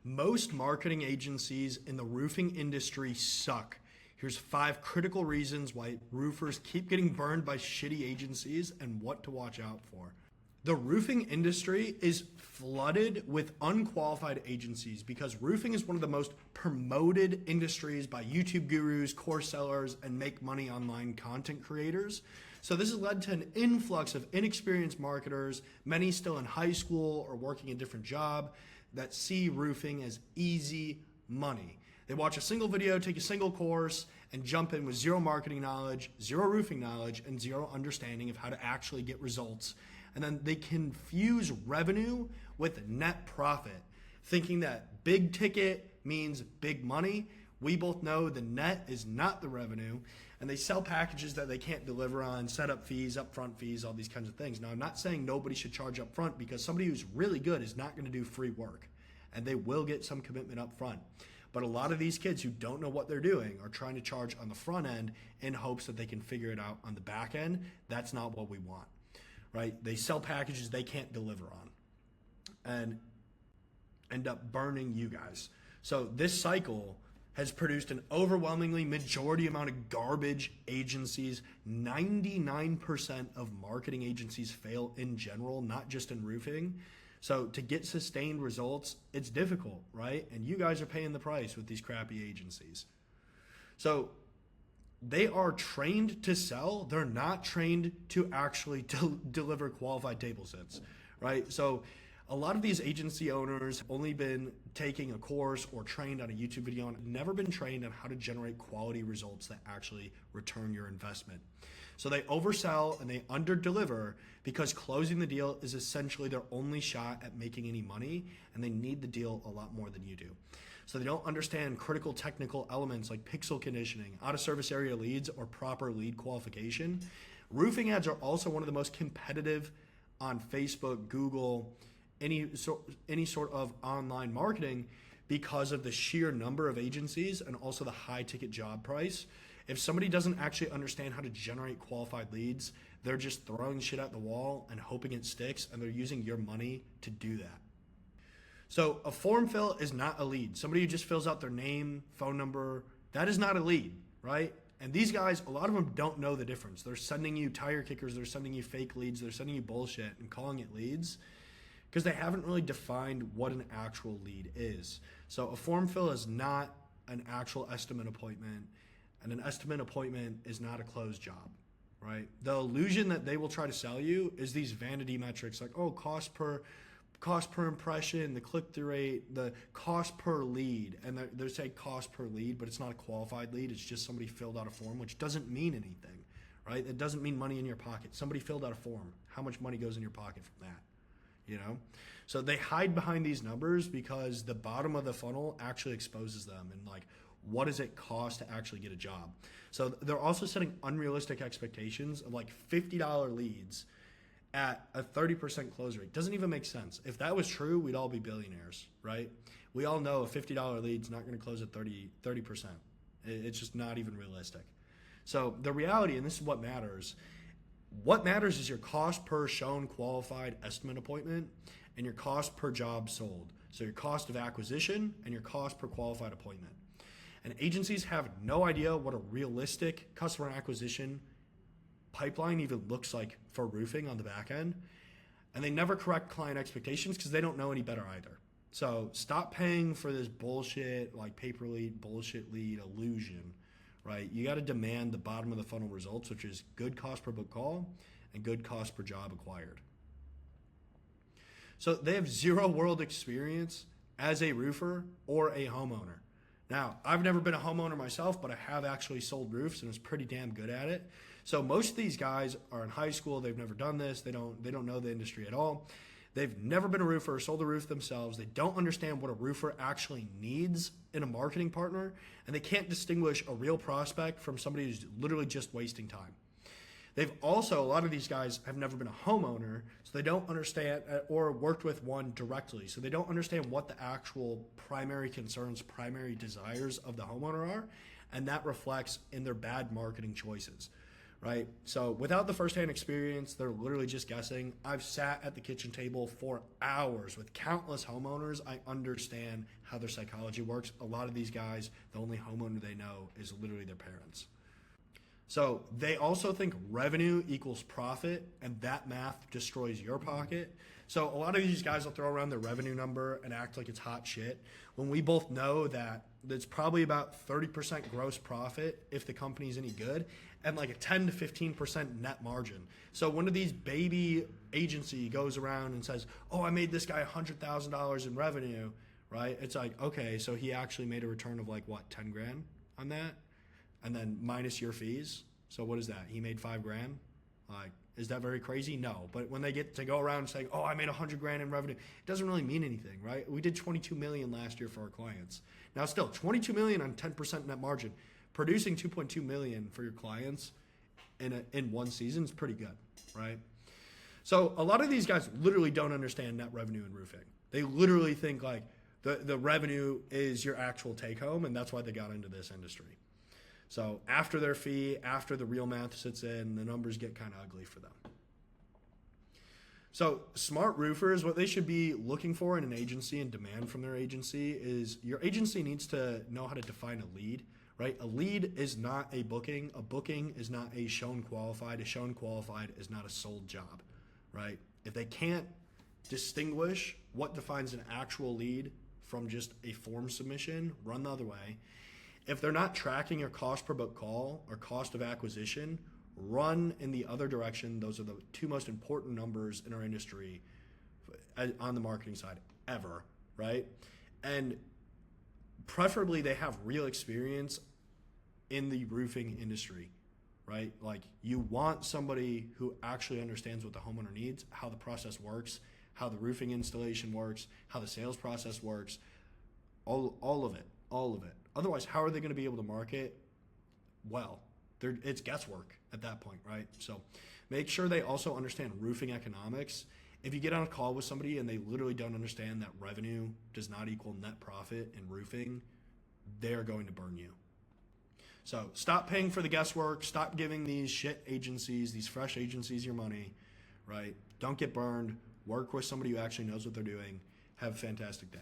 Most marketing agencies in the roofing industry suck. Here's 5 critical reasons why roofers keep getting burned by shitty agencies and what to watch out for. The roofing industry is flooded with unqualified agencies because roofing is one of the most promoted industries by YouTube gurus, course sellers, and make money online content creators. So this has led to an influx of inexperienced marketers, many still in high school or working a different job, that see roofing as easy money. They watch a single video, take a single course, and jump in with zero marketing knowledge, zero roofing knowledge, and zero understanding of how to actually get results. And then they confuse revenue with net profit, thinking that big ticket means big money. We both know the net is not the revenue, and they sell packages that they can't deliver on, setup fees, upfront fees, all these kinds of things. Now, I'm not saying nobody should charge upfront, because somebody who's really good is not going to do free work, and they will get some commitment up front. But a lot of these kids who don't know what they're doing are trying to charge on the front end in hopes that they can figure it out on the back end. That's not what we want, right? They sell packages they can't deliver on and end up burning you guys. So this cycle has produced an overwhelmingly majority amount of garbage agencies. 99% of marketing agencies fail in general, not just in roofing. So to get sustained results, it's difficult, right? And you guys are paying the price with these crappy agencies. So they are trained to sell. They're not trained to actually deliver qualified table sets, right? So a lot of these agency owners have only been taking a course or trained on a YouTube video and never been trained on how to generate quality results that actually return your investment. So they oversell and they underdeliver because closing the deal is essentially their only shot at making any money, and they need the deal a lot more than you do. So they don't understand critical technical elements like pixel conditioning, out of service area leads, or proper lead qualification. Roofing ads are also one of the most competitive on Facebook, Google, any sort of online marketing, because of the sheer number of agencies and also the high ticket job price. If somebody doesn't actually understand how to generate qualified leads, they're just throwing shit at the wall and hoping it sticks, and they're using your money to do that. So a form fill is not a lead. Somebody who just fills out their name, phone number, that is not a lead, right? And these guys, a lot of them don't know the difference. They're sending you tire kickers, they're sending you fake leads, they're sending you bullshit and calling it leads, because they haven't really defined what an actual lead is. So a form fill is not an actual estimate appointment, and an estimate appointment is not a closed job, right? The illusion that they will try to sell you is these vanity metrics like, oh, cost per impression, the click-through rate, the cost per lead. And they say cost per lead, but it's not a qualified lead. It's just somebody filled out a form, which doesn't mean anything, right? It doesn't mean money in your pocket. Somebody filled out a form. How much money goes in your pocket from that? You know, so they hide behind these numbers because the bottom of the funnel actually exposes them, and like, what does it cost to actually get a job? So they're also setting unrealistic expectations of like $50 leads at a 30% close rate. Doesn't even make sense. If that was true, we'd all be billionaires, right? We all know a $50 lead's not going to close at 30%. It's just not even realistic. So the reality, and this is what matters, is your cost per shown qualified estimate appointment and your cost per job sold. So your cost of acquisition and your cost per qualified appointment. And agencies have no idea what a realistic customer acquisition pipeline even looks like for roofing on the back end. And they never correct client expectations because they don't know any better either. So stop paying for this bullshit, like paper lead, bullshit lead illusion. Right? You got to demand the bottom of the funnel results, which is good cost per book call and good cost per job acquired. So they have zero world experience as a roofer or a homeowner. Now, I've never been a homeowner myself, but I have actually sold roofs and was pretty damn good at it. So most of these guys are in high school. They've never done this. They don't know the industry at all. They've never been a roofer or sold a roof themselves. They don't understand what a roofer actually needs in a marketing partner, and they can't distinguish a real prospect from somebody who's literally just wasting time. They've also, a lot of these guys have never been a homeowner, so they don't understand, or worked with one directly, so they don't understand what the actual primary concerns, primary desires of the homeowner are, and that reflects in their bad marketing choices. right? So without the firsthand experience, they're literally just guessing. I've sat at the kitchen table for hours with countless homeowners. I understand how their psychology works. A lot of these guys, the only homeowner they know is literally their parents. So they also think revenue equals profit, and that math destroys your pocket. So a lot of these guys will throw around their revenue number and act like it's hot shit, when we both know that it's probably about 30% gross profit if the company's any good, and like a 10 to 15% net margin. So one of these baby agency goes around and says, oh, I made this guy $100,000 in revenue, right? It's like, okay, so he actually made a return of like what, 10 grand on that? And then minus your fees. So what is that? He made $5,000. Like, is that very crazy? No. But when they get to go around saying, oh, I made 100 grand in revenue, it doesn't really mean anything, right? We did 22 million last year for our clients. Now still 22 million on 10% net margin, producing 2.2 million for your clients in one season is pretty good, right? So a lot of these guys literally don't understand net revenue in roofing. They literally think like the revenue is your actual take home, and that's why they got into this industry. So after their fee, after the real math sits in, the numbers get kind of ugly for them. So smart roofers, what they should be looking for in an agency and demand from their agency is your agency needs to know how to define a lead, right? A lead is not a booking. A booking is not a shown qualified. A shown qualified is not a sold job, right? If they can't distinguish what defines an actual lead from just a form submission, run the other way. If they're not tracking your cost per book call or cost of acquisition, run in the other direction. Those are the two most important numbers in our industry on the marketing side ever, right? And preferably they have real experience in the roofing industry, right? Like you want somebody who actually understands what the homeowner needs, how the process works, how the roofing installation works, how the sales process works, all of it. Otherwise, how are they going to be able to market well? It's guesswork at that point, right? So make sure they also understand roofing economics. If you get on a call with somebody and they literally don't understand that revenue does not equal net profit in roofing, they're going to burn you. So stop paying for the guesswork. Stop giving these shit agencies, these fresh agencies, your money, right? Don't get burned. Work with somebody who actually knows what they're doing. Have a fantastic day.